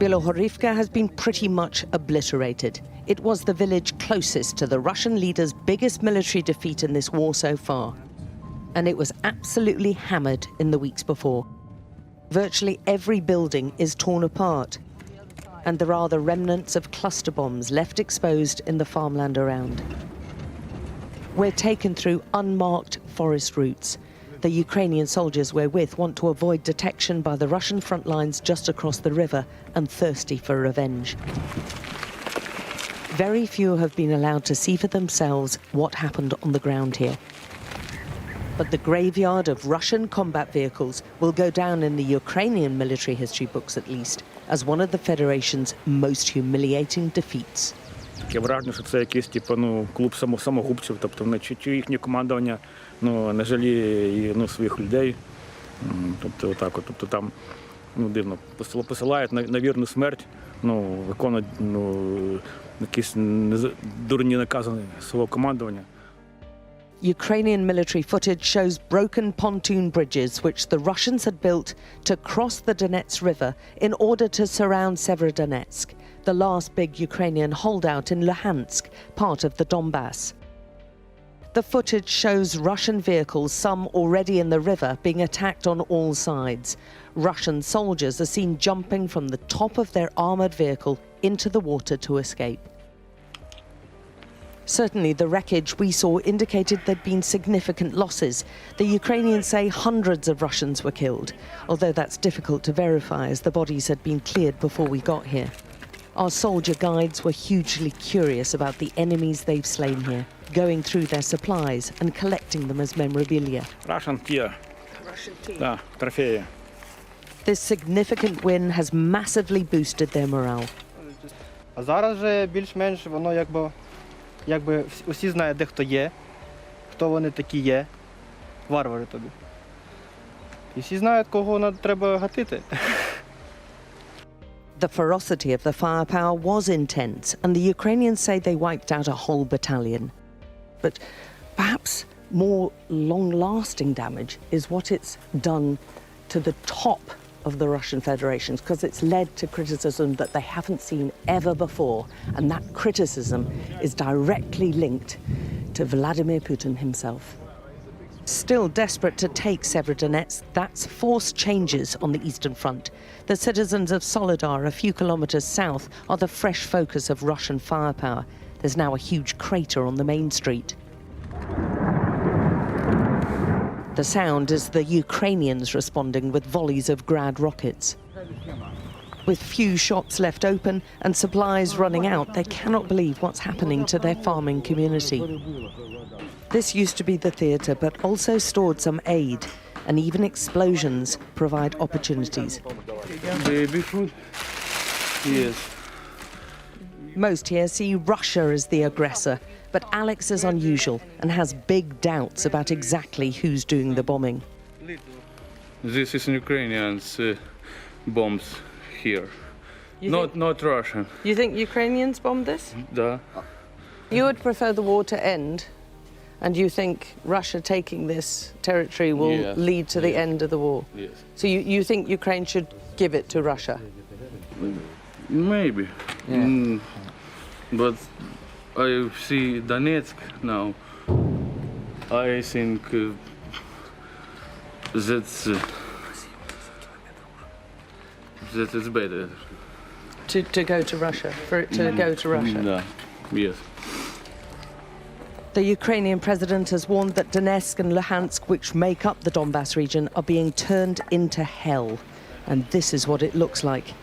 Bilohorivka has been pretty much obliterated. It was the village closest to the Russian leader's biggest military defeat in this war so far. And it was absolutely hammered in the weeks before. Virtually every building is torn apart. And there are the remnants of cluster bombs left exposed in the farmland around. We're taken through unmarked forest routes. The Ukrainian soldiers we're with want to avoid detection by the Russian front lines just across the river and thirsty for revenge. Very few have been allowed to see for themselves what happened on the ground here. But the graveyard of Russian combat vehicles will go down in the Ukrainian military history books, at least, as one of the Federation's most humiliating defeats. Таке враження, що це якийсь клуб самогубців, тобто вони чи їхнє командування не жаліє своїх людей. Тобто отак от, тобто там дивно посилають на вірну смерть, виконують якісь дурні накази свого командування. Ukrainian military footage shows broken pontoon bridges which the Russians had built to cross the Donets River in order to surround Severodonetsk, the last big Ukrainian holdout in Luhansk, part of the Donbas. The footage shows Russian vehicles, some already in the river, being attacked on all sides. Russian soldiers are seen jumping from the top of their armoured vehicle into the water to escape. Certainly, the wreckage we saw indicated there'd been significant losses. The Ukrainians say hundreds of Russians were killed, although that's difficult to verify as the bodies had been cleared before we got here. Our soldier guides were hugely curious about the enemies they've slain here, going through their supplies and collecting them as memorabilia. Russian tea. Russian tea? Да, трофеї. This significant win has massively boosted their morale. А зараз же більш-менш воно якби усі знають, де хто є, хто вони такі є, варвари тобі. І всі знають, кого треба гатити. The ferocity of the firepower was intense, and the Ukrainians say they wiped out a whole battalion. But perhaps more long-lasting damage is what it's done to the top of the Russian Federation, because it's led to criticism that they haven't seen ever before, and that criticism is directly linked to Vladimir Putin himself. Still desperate to take Severodonetsk, that's forced changes on the Eastern Front. The citizens of Soledar, a few kilometers south, are the fresh focus of Russian firepower. There's now a huge crater on the main street. The sound is the Ukrainians responding with volleys of Grad rockets. With few shops left open and supplies running out, they cannot believe what's happening to their farming community. This used to be the theatre, but also stored some aid, and even explosions provide opportunities. Baby food? Yes. Most here see Russia as the aggressor, but Alex is unusual and has big doubts about exactly who's doing the bombing. This is Ukrainians bombs here. Not Russian. You think Ukrainians bombed this? Да. You would prefer the war to end, and you think Russia taking this territory will lead to the end of the war? Yes. So you think Ukraine should give it to Russia? Maybe. Yeah. But I see Donetsk now. I think that it's better. To go to Russia, for it to go to Russia? Да. Yes. The Ukrainian president has warned that Donetsk and Luhansk, which make up the Donbas region, are being turned into hell. And this is what it looks like.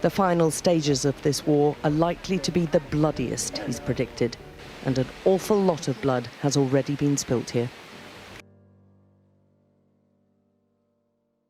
The final stages of this war are likely to be the bloodiest, he's predicted. And an awful lot of blood has already been spilt here.